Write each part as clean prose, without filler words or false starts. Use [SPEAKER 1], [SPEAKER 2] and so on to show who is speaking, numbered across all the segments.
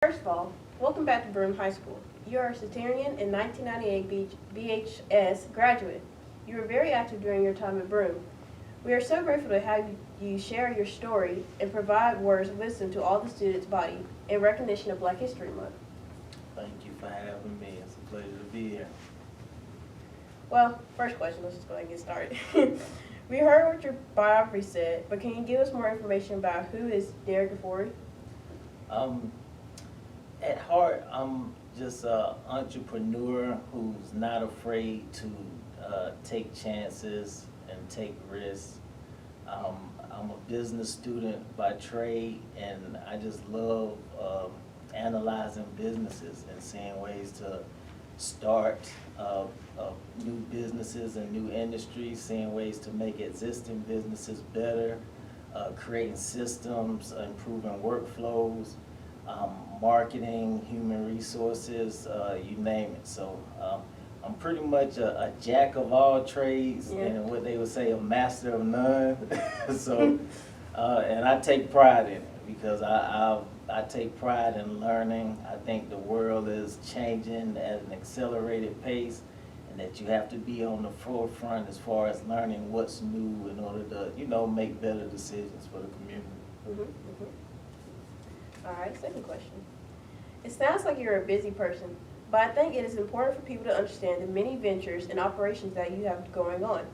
[SPEAKER 1] First of all, welcome back to Broome High School. You are a Centurion and 1998 BHS graduate. You were very active during your time at Broome. We are so grateful to have you share your story and provide words of wisdom to all the students' body in recognition of Black History Month.
[SPEAKER 2] Thank you for having me. It's a pleasure to be here.
[SPEAKER 1] Well, first question, let's just go ahead and get started. We heard what your biography said, but can you give us more information about who is Derrick Ofori?
[SPEAKER 2] At heart, I'm just an entrepreneur who's not afraid to take chances and take risks. I'm a business student by trade, and I just love analyzing businesses and seeing ways to start new businesses and new industries, seeing ways to make existing businesses better, creating systems, improving workflows, marketing, human resources, you name it. So I'm pretty much a jack of all trades, and what they would say, a master of none. So, and I take pride in it because I take pride in learning. I think the world is changing at an accelerated pace, and that you have to be on the forefront as far as learning what's new in order to, make better decisions for the community.
[SPEAKER 1] All right, second question. It sounds like you're a busy person, but I think it is important for people to understand the many ventures and operations that you have going on.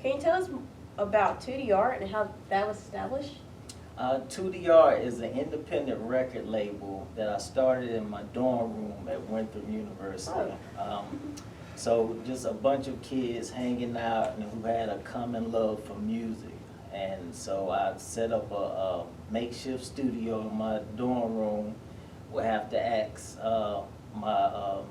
[SPEAKER 1] Can you tell us about 2DR and how that was established?
[SPEAKER 2] 2DR is an independent record label that I started in my dorm room at Winthrop University. So just a bunch of kids hanging out and who had a common love for music. And so I set up a makeshift studio in my dorm room. We'll have to ask my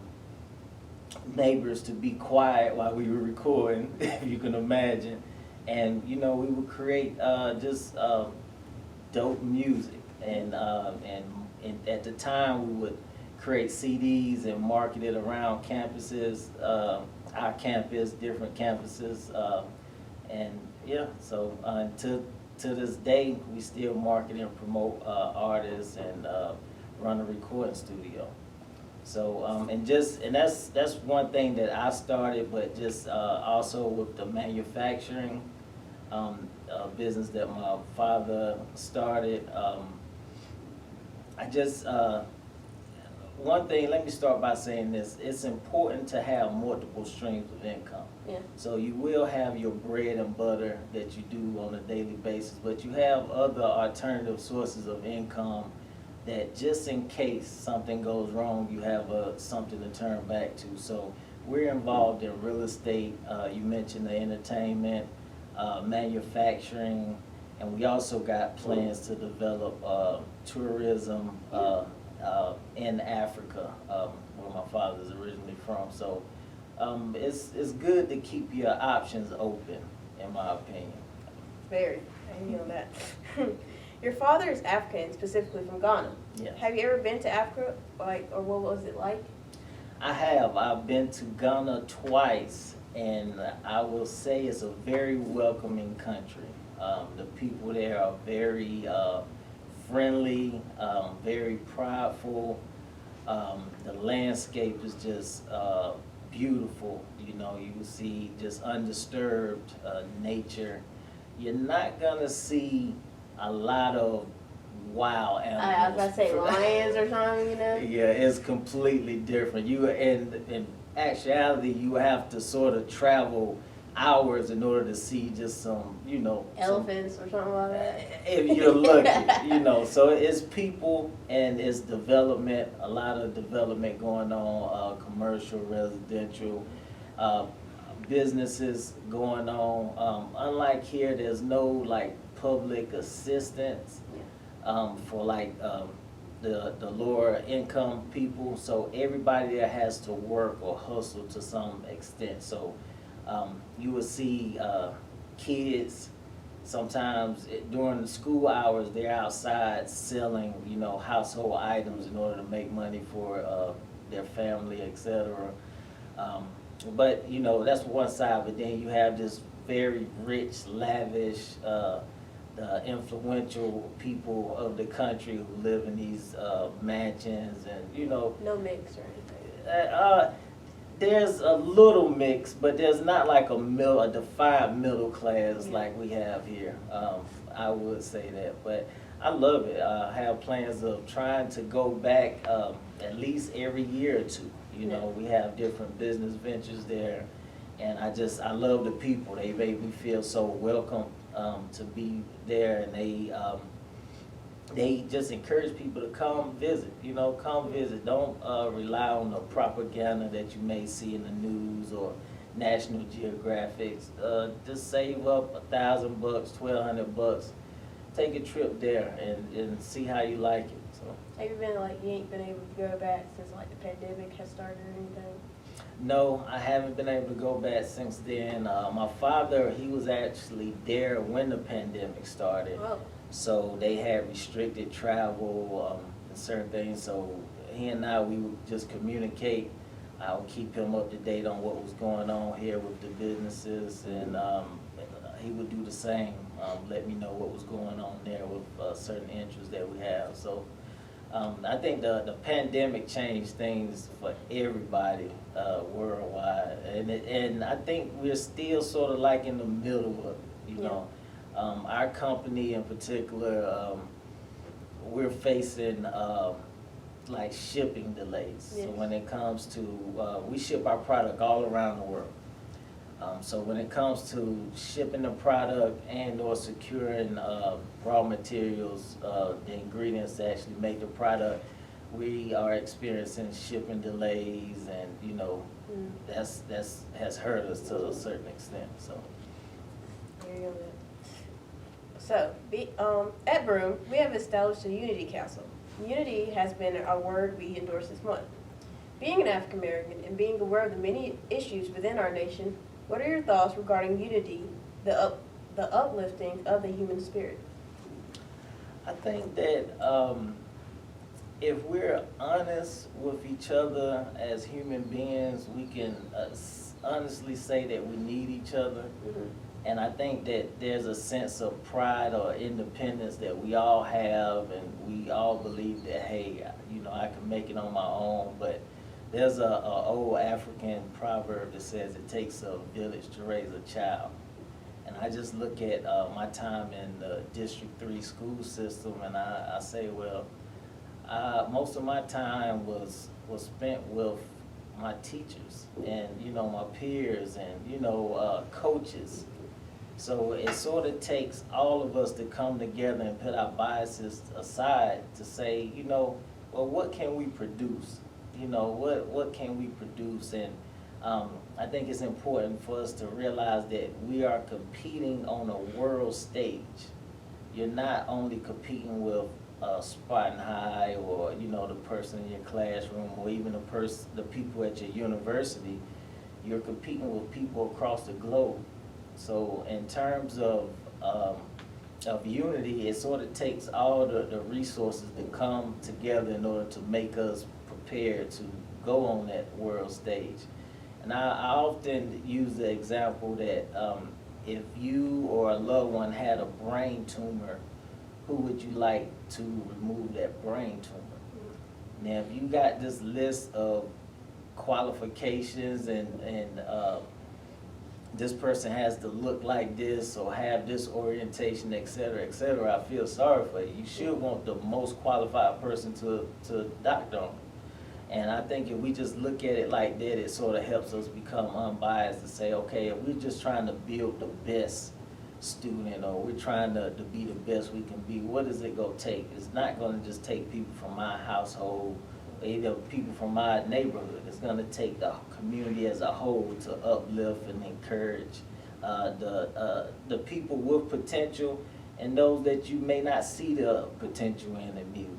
[SPEAKER 2] neighbors to be quiet while we were recording, if you can imagine. And we would create just dope music. And at the time we would create CDs and market it around campuses, our campus, different campuses, so to this day, we still market and promote artists and run a recording studio. So and that's one thing that I started, but just also with the manufacturing business that my father started. One thing, let me start by saying this. It's important to have multiple streams of income. Yeah. So you will have your bread and butter that you do on a daily basis, but you have other alternative sources of income that just in case something goes wrong, you have something to turn back to. So we're involved in real estate. You mentioned the entertainment, manufacturing, and we also got plans to develop tourism in Africa, where my father's originally from. So it's good to keep your options open, in my opinion.
[SPEAKER 1] Very. I know that. Your father is African, specifically from Ghana.
[SPEAKER 2] Yes.
[SPEAKER 1] Have you ever been to Africa, or what was it like?
[SPEAKER 2] I have. I've been to Ghana twice, and I will say it's a very welcoming country. The people there are very friendly, very prideful. The landscape is just beautiful. You will see just undisturbed nature. You're not gonna see a lot of wild animals.
[SPEAKER 1] I was about to say lions or something,
[SPEAKER 2] Yeah, it's completely different. In actuality, you have to sort of travel hours in order to see just some,
[SPEAKER 1] elephants or something like that.
[SPEAKER 2] If you're lucky, So it's people and it's development, a lot of development going on, commercial, residential, businesses going on. Unlike here, there's no public assistance for the lower income people. So everybody there has to work or hustle to some extent. So you will see kids sometimes during the school hours, they're outside selling, household items in order to make money for their family, etc. But that's one side. But then you have this very rich, lavish influential people of the country who live in these mansions, and
[SPEAKER 1] No mix or anything.
[SPEAKER 2] there's a little mix, but there's not like a defined middle class
[SPEAKER 1] Yeah.
[SPEAKER 2] like we have here. I would say that, but I love it. I have plans of trying to go back at least every year or two. We have different business ventures there, and I love the people. They make me feel so welcome to be there, and they just encourage people to come visit. Come visit. Don't rely on the propaganda that you may see in the news or National Geographic. Just save up $1,000, $1,200. Take a trip there and see how you like it. So.
[SPEAKER 1] Have you been you ain't been able to go back since the pandemic has started or anything?
[SPEAKER 2] No, I haven't been able to go back since then. My father, he was actually there when the pandemic started.
[SPEAKER 1] Oh.
[SPEAKER 2] So they had restricted travel and certain things. So he and I, we would just communicate. I would keep him up to date on what was going on here with the businesses, and he would do the same. Let me know what was going on there with certain interests that we have. So I think the pandemic changed things for everybody worldwide, and I think we're still sort of like in the middle of it. Our company in particular, we're facing like shipping delays.
[SPEAKER 1] Yes.
[SPEAKER 2] So when it comes to, we ship our product all around the world. So when it comes to shipping the product and or securing raw materials, the ingredients that actually make the product, we are experiencing shipping delays, and that's has hurt us to a certain extent. So.
[SPEAKER 1] There you go. So, at Broome, we have established a Unity Council. Unity has been a word we endorse this month. Being an African American and being aware of the many issues within our nation, what are your thoughts regarding unity, the uplifting of the human spirit?
[SPEAKER 2] I think that if we're honest with each other as human beings, we can honestly say that we need each other.
[SPEAKER 1] Mm-hmm.
[SPEAKER 2] And I think that there's a sense of pride or independence that we all have, and we all believe that, hey, I can make it on my own. But there's a old African proverb that says it takes a village to raise a child. And I just look at my time in the District 3 school system, and I say, well, most of my time was spent with my teachers and, my peers and, coaches. So it sort of takes all of us to come together and put our biases aside to say, well, what can we produce? What can we produce? And I think it's important for us to realize that we are competing on a world stage. You're not only competing with Spartan High or, the person in your classroom or even the people at your university. You're competing with people across the globe. So in terms of unity, it sort of takes all the resources to come together in order to make us prepared to go on that world stage. And I often use the example that if you or a loved one had a brain tumor, who would you like to remove that brain tumor? Now, if you got this list of qualifications and this person has to look like this or have this orientation, et cetera, I feel sorry for you. You should want the most qualified person to doctor on. And I think if we just look at it like that, it sort of helps us become unbiased to say, okay, if we're just trying to build the best student or we're trying to be the best we can be, what is it going to take? It's not going to just take people from my household, either people from my neighborhood. It's going to take the community as a whole to uplift and encourage the people with potential and those that you may not see the potential in immediately.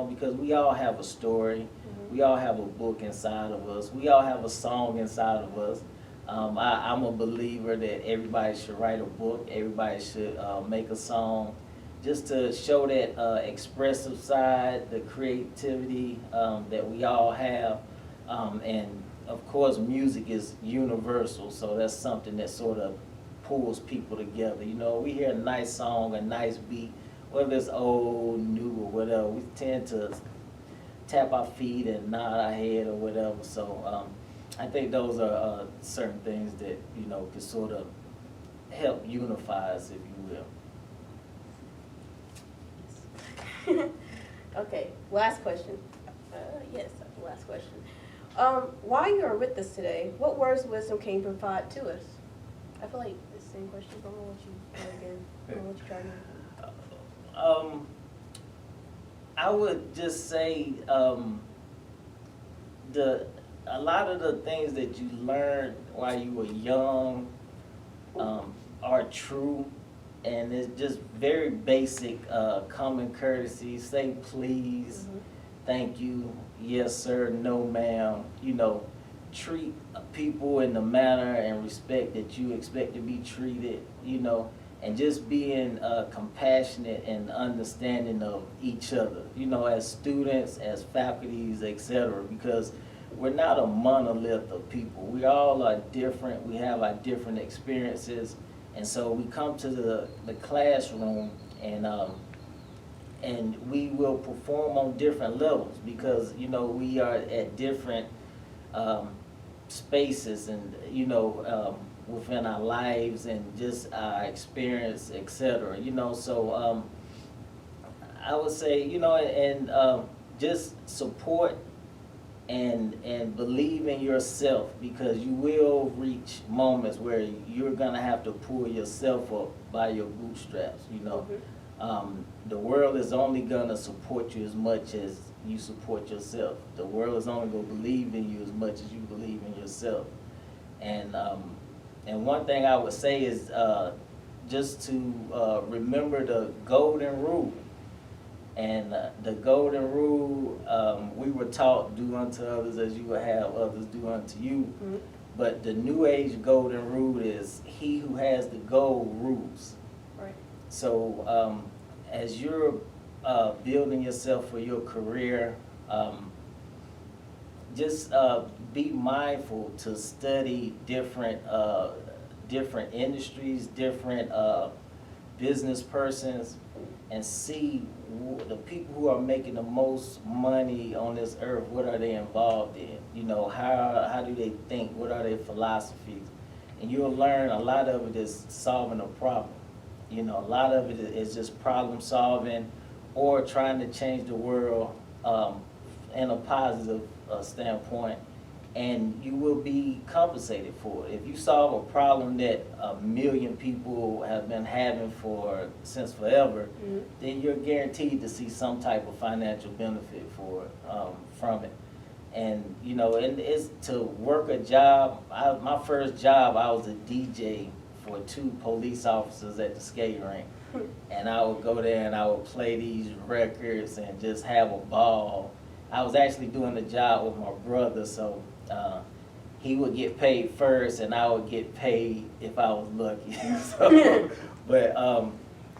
[SPEAKER 2] Because we all have a story. We all have a book inside of us. We all have a song inside of us. I'm a believer that everybody should write a book. Everybody should make a song just to show that expressive side, the creativity that we all have. And of course, music is universal, so that's something that sort of pulls people together. You know, we hear a nice song, a nice beat, whether it's old, new, or whatever, we tend to tap our feet and nod our head or whatever. So I think those are certain things that, you know, can sort of help unify us, if you will.
[SPEAKER 1] Okay, last question. Yes, last question. While you are with us today, what words of wisdom can you provide to us? I feel like the same question, but I'm gonna let you go again. I'm gonna let you try again.
[SPEAKER 2] I would just say a lot of the things that you learned while you were young are true, and it's just very basic common courtesy. Say please, thank you, yes sir, no ma'am. You know, treat people in the manner and respect that you expect to be treated. You know, and just being compassionate and understanding of each other, you know, as students, as faculties, etc. Because we're not a monolith of people. We all are different. We have our different experiences. And so we come to the classroom and we will perform on different levels because, you know, we are at different spaces and, you know, within our lives and just our experience, etc. You know, so I would say, you know, and just support and believe in yourself, because you will reach moments where you're gonna have to pull yourself up by your bootstraps. You know, the world is only gonna support you as much as you support yourself. The world is only gonna believe in you as much as you believe in yourself. And one thing I would say is just to remember the golden rule. And the golden rule, we were taught, do unto others as you would have others do unto you. But the New Age golden rule is he who has the gold rules.
[SPEAKER 1] Right.
[SPEAKER 2] So as you're building yourself for your career, just be mindful to study different industries, different business persons, and see the people who are making the most money on this earth. What are they involved in? You know, how do they think? What are their philosophies? And you'll learn a lot of it is solving a problem. You know, a lot of it is just problem solving or trying to change the world in a positive standpoint, and you will be compensated for it. If you solve a problem that 1 million people have been having since forever, then you're guaranteed to see some type of financial benefit from it. And you know, and it's to work a job. My first job, I was a DJ for 2 police officers at the skate rink. And I would go there and I would play these records and just have a ball. I was actually doing the job with my brother, so he would get paid first and I would get paid if I was lucky. But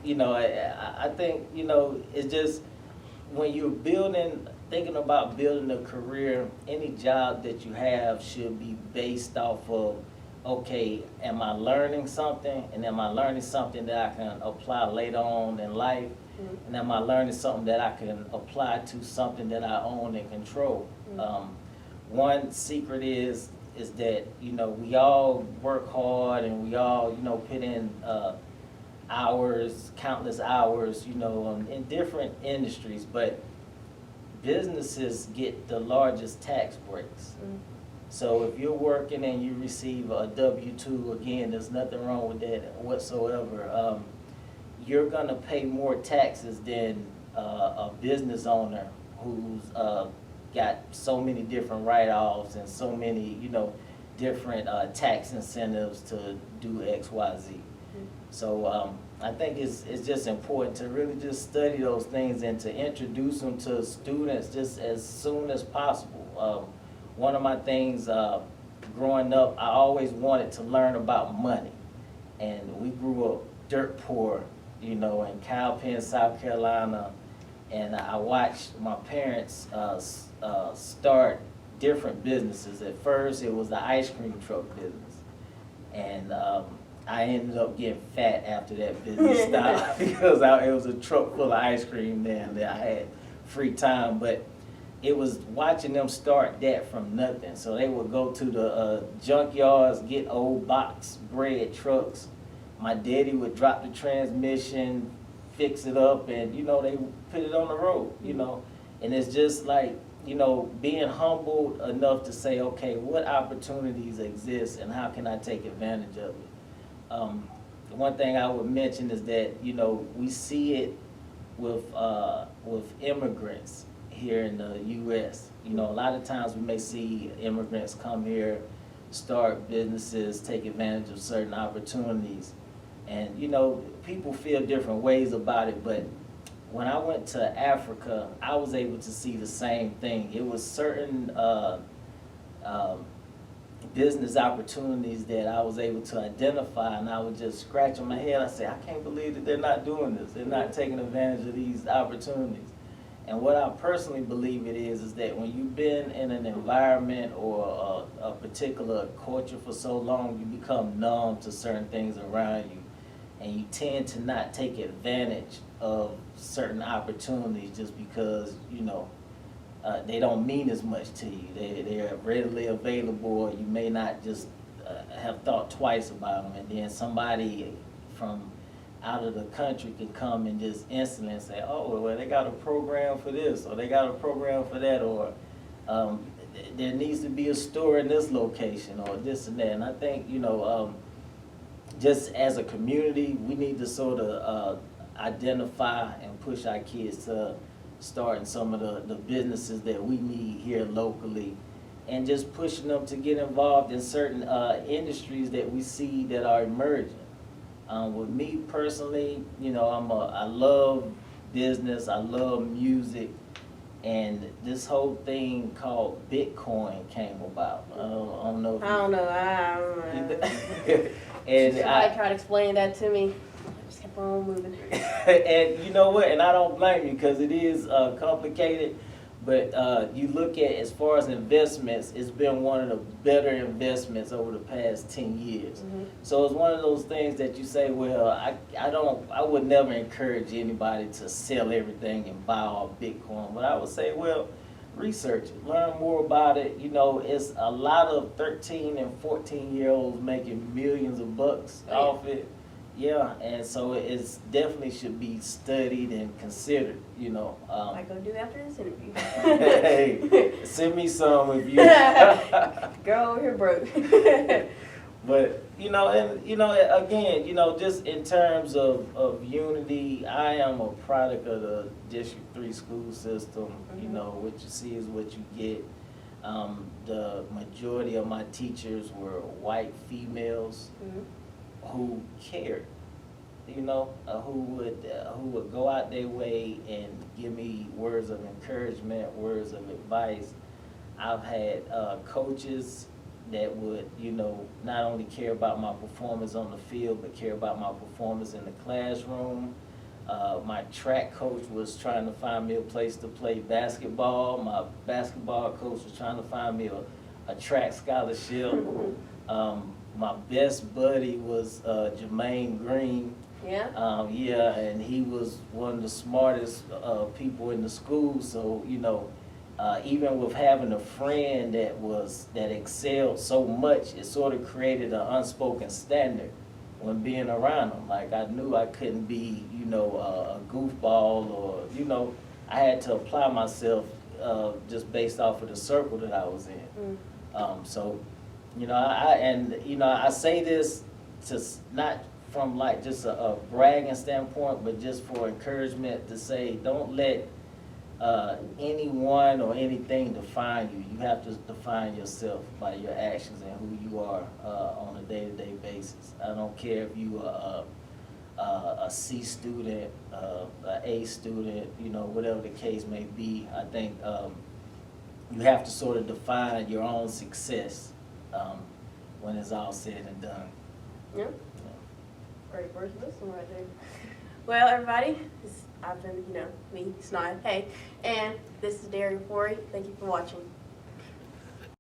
[SPEAKER 2] you know, I think, you know, it's just when you're thinking about building a career, any job that you have should be based off of, okay, am I learning something? And am I learning something that I can apply later on in life? And am I learning something that I can apply to something that I own and control? One secret is that, you know, we all work hard and we all, you know, put in hours, countless hours, you know, in different industries, but businesses get the largest tax breaks. So if you're working and you receive a W-2, again, there's nothing wrong with that whatsoever. You're gonna pay more taxes than a business owner who's got so many different write-offs and so many, you know, different tax incentives to do X, Y, Z. So I think it's just important to really just study those things and to introduce them to students just as soon as possible. One of my things growing up, I always wanted to learn about money. And we grew up dirt poor, you know, in Cowpen, South Carolina. And I watched my parents start different businesses. At first, it was the ice cream truck business. And I ended up getting fat after that business stopped because it was a truck full of ice cream there, and I had free time. But it was watching them start that from nothing. So they would go to the junkyards, get old box bread trucks. My daddy would drop the transmission, fix it up, and they put it on the road. And it's just like being humbled enough to say, okay, what opportunities exist and how can I take advantage of it? One thing I would mention is that we see it with immigrants here in the U.S. A lot of times we may see immigrants come here, start businesses, take advantage of certain opportunities, and people feel different ways about it. But when I went to Africa, I was able to see the same thing. It was certain business opportunities that I was able to identify, and I was just scratching my head. I said, I can't believe that they're not doing this. They're not taking advantage of these opportunities. And what I personally believe it is that when you've been in an environment or a particular culture for so long, you become numb to certain things around you, and you tend to not take advantage of certain opportunities just because they don't mean as much to you. They're readily available, or you may not just have thought twice about them, and then somebody from out of the country can come and just instantly say, oh, well, they got a program for this, or they got a program for that, or there needs to be a store in this location, or this and that. And I think, just as a community, we need to sort of identify and push our kids to starting some of the businesses that we need here locally, and just pushing them to get involved in certain industries that we see that are emerging. With me personally, I love business, I love music, and this whole thing called Bitcoin came about. I don't know.
[SPEAKER 1] I don't know.
[SPEAKER 2] And
[SPEAKER 1] somebody tried to explain that to me. I just kept on moving.
[SPEAKER 2] And you know what? And I don't blame you, because it is complicated. But you look at, as far as investments, it's been one of the better investments over the past 10 years.
[SPEAKER 1] Mm-hmm.
[SPEAKER 2] So it's one of those things that you say, well, I would never encourage anybody to sell everything and buy all Bitcoin. But I would say, well, research it, learn more about it. It's a lot of 13 and 14-year-olds making millions of bucks off it. Yeah, and so it's definitely should be studied and considered,
[SPEAKER 1] I go do after this interview.
[SPEAKER 2] Hey, send me some if you.
[SPEAKER 1] Girl over here broke.
[SPEAKER 2] But, again, just in terms of unity, I am a product of the District 3 school system.
[SPEAKER 1] Mm-hmm.
[SPEAKER 2] What you see is what you get. The majority of my teachers were white females. Mm-hmm. Who cared, who would go out their way and give me words of encouragement, words of advice. I've had coaches that would, not only care about my performance on the field, but care about my performance in the classroom. My track coach was trying to find me a place to play basketball. My basketball coach was trying to find me a track scholarship. My best buddy was Jermaine Green.
[SPEAKER 1] Yeah?
[SPEAKER 2] Yeah, and he was one of the smartest people in the school. So, even with having a friend that excelled so much, it sort of created an unspoken standard when being around him. Like, I knew I couldn't be, a goofball, or, I had to apply myself just based off of the circle that I was in. So, I say this to not from like just a bragging standpoint, but just for encouragement to say, don't let anyone or anything define you. You have to define yourself by your actions and who you are on a day-to-day basis. I don't care if you are a C student, a A student, whatever the case may be. I think you have to sort of define your own success when it's all said and done.
[SPEAKER 1] Yeah. Great first listen right there. Well, everybody, I've been, me, Snide, hey, and this is Derrick Ofori. Thank you for watching.